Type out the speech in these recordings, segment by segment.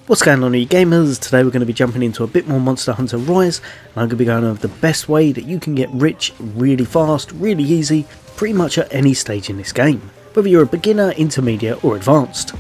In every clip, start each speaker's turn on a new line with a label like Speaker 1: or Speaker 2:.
Speaker 1: What's going on, you gamers? Today we're going to be jumping into a bit more Monster Hunter Rise, and I'm going to be going over the best way that you can get rich really fast, really easy, pretty much at any stage in this game, whether you're a beginner, intermediate or advanced.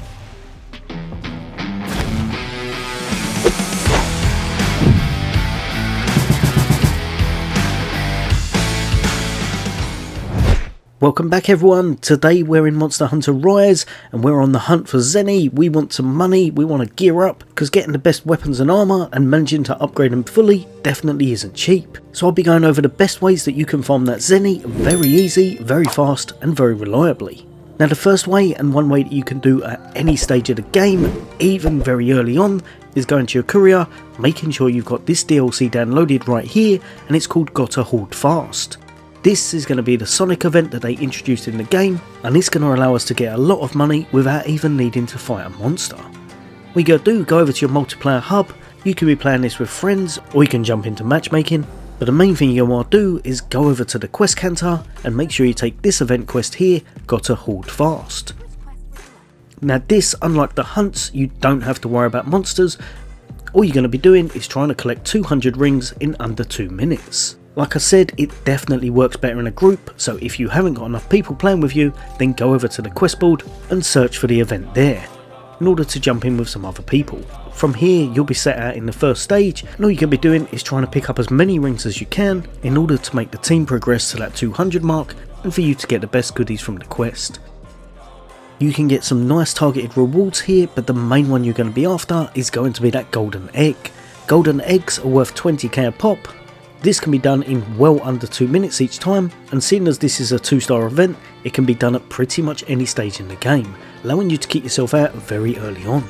Speaker 1: Welcome back everyone. Today we're in Monster Hunter Rise and we're on the hunt for Zenny. We want some money, we want to gear up, because getting the best weapons and armour and managing to upgrade them fully definitely isn't cheap. So I'll be going over the best ways that you can farm that Zenny very easy, very fast and very reliably. Now the first way, and one way that you can do at any stage of the game, even very early on, is going to your courier, making sure you've got this DLC downloaded right here, and it's called Gotta Hoard Fast. This is going to be the Sonic event that they introduced in the game, and it's going to allow us to get a lot of money without even needing to fight a monster. What you gotta do, go over to your multiplayer hub. You can be playing this with friends, or you can jump into matchmaking, but the main thing you're going to do is go over to the quest canter and make sure you take this event quest here, Gotta Hoard Fast. Now this, unlike the hunts, you don't have to worry about monsters. All you're going to be doing is trying to collect 200 rings in under 2 minutes. Like I said, it definitely works better in a group, so if you haven't got enough people playing with you, then go over to the quest board and search for the event there, in order to jump in with some other people. From here, you'll be set out in the first stage, and all you're going to be doing is trying to pick up as many rings as you can, in order to make the team progress to that 200 mark, and for you to get the best goodies from the quest. You can get some nice targeted rewards here, but the main one you're going to be after is going to be that golden egg. Golden eggs are worth 20k a pop. This can be done in well under 2 minutes each time, and seeing as this is a 2-star event, it can be done at pretty much any stage in the game, allowing you to keep yourself out very early on.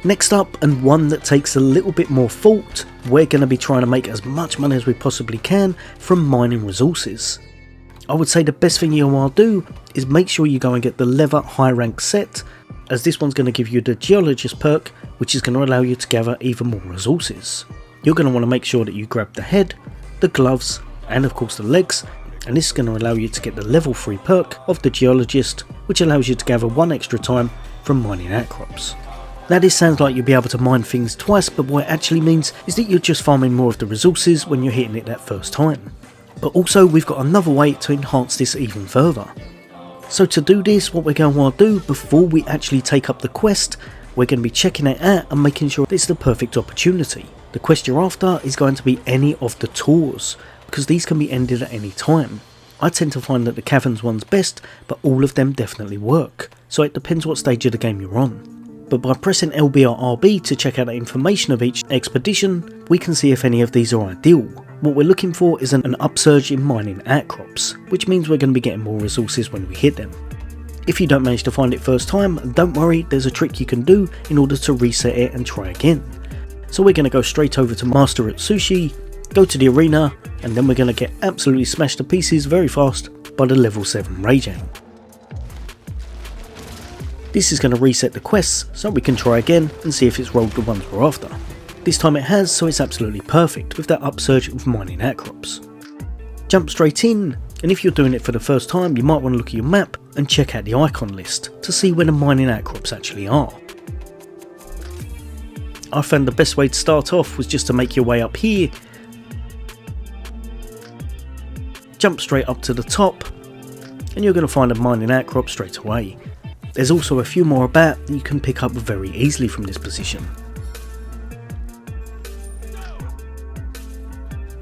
Speaker 1: Next up, and one that takes a little bit more thought, we're going to be trying to make as much money as we possibly can from mining resources. I would say the best thing you want to do is make sure you go and get the leather high rank set, as this one's going to give you the geologist perk, which is going to allow you to gather even more resources. You're going to want to make sure that you grab the head, the gloves and of course the legs, and this is going to allow you to get the level 3 perk of the geologist, which allows you to gather 1 extra time from mining outcrops. Now this sounds like you'll be able to mine things twice, but what it actually means is that you're just farming more of the resources when you're hitting it that first time. But also we've got another way to enhance this even further. So to do this, what we're going to want to do before we actually take up the quest, we're going to be checking it out and making sure it's the perfect opportunity. The quest you're after is going to be any of the tours, because these can be ended at any time. I tend to find that the caverns one's best, but all of them definitely work, so it depends what stage of the game you're on. But by pressing LB or RB to check out the information of each expedition, we can see if any of these are ideal. What we're looking for is an upsurge in mining outcrops, which means we're going to be getting more resources when we hit them. If you don't manage to find it first time, don't worry, there's a trick you can do in order to reset it and try again. So we're going to go straight over to Master at Sushi, go to the arena, and then we're going to get absolutely smashed to pieces very fast by the level 7 Rajang. This is going to reset the quests so we can try again and see if it's rolled the ones we're after. This time it has, so it's absolutely perfect with that upsurge of mining outcrops. Jump straight in, and if you're doing it for the first time, you might want to look at your map and check out the icon list to see where the mining outcrops actually are. I found the best way to start off was just to make your way up here, jump straight up to the top, and you're going to find a mining outcrop straight away. There's also a few more about that you can pick up very easily from this position.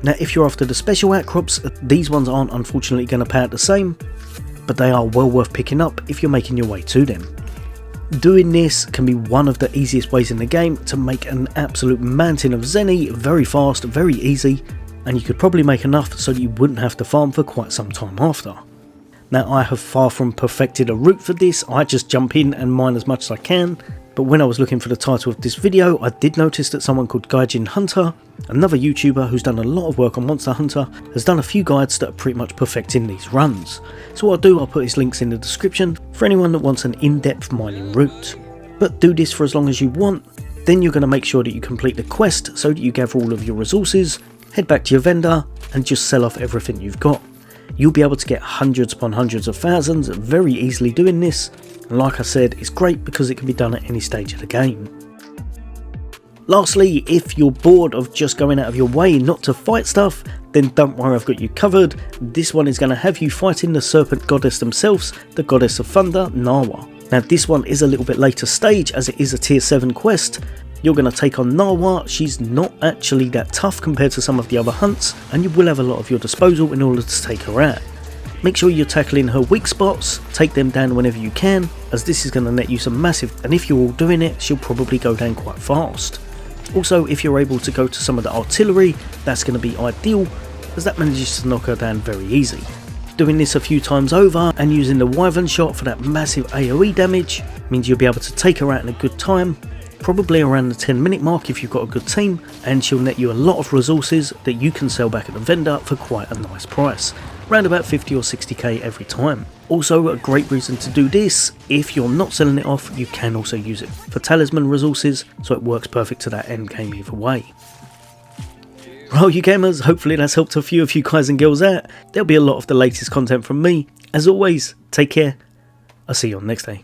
Speaker 1: Now if you're after the special outcrops, these ones aren't unfortunately going to pay out the same, but they are well worth picking up if you're making your way to them. Doing this can be one of the easiest ways in the game to make an absolute mountain of Zenny very fast, very easy, and you could probably make enough so that you wouldn't have to farm for quite some time after. Now I have far from perfected a route for this, I just jump in and mine as much as I can, but when I was looking for the title of this video, I did notice that someone called Gaijin Hunter, another YouTuber who's done a lot of work on Monster Hunter, has done a few guides that are pretty much perfecting these runs. So what I'll do, I'll put his links in the description for anyone that wants an in-depth mining route. But do this for as long as you want, then you're going to make sure that you complete the quest so that you gather all of your resources, head back to your vendor and just sell off everything you've got. You'll be able to get hundreds upon hundreds of thousands very easily doing this, and like I said, it's great because it can be done at any stage of the game. Lastly, if you're bored of just going out of your way not to fight stuff, then don't worry, I've got you covered. This one is going to have you fighting the serpent goddess themselves, the goddess of thunder, Narwa. Now this one is a little bit later stage as it is a tier 7 quest. You're going to take on Narwa. She's not actually that tough compared to some of the other hunts, and you will have a lot of your disposal in order to take her out. Make sure you're tackling her weak spots, take them down whenever you can, as this is going to net you some massive, and if you're all doing it, she'll probably go down quite fast. Also, if you're able to go to some of the artillery, that's going to be ideal, as that manages to knock her down very easy. Doing this a few times over and using the wyvern shot for that massive AoE damage means you'll be able to take her out in a good time, probably around the 10-minute mark if you've got a good team, and she'll net you a lot of resources that you can sell back at the vendor for quite a nice price, around about 50 or 60k every time. Also, a great reason to do this, if you're not selling it off, you can also use it for talisman resources, so it works perfect to that end game either way. Well, you gamers, hopefully that's helped a few of you guys and girls out. There'll be a lot of the latest content from me. As always, take care. I'll see you on next day.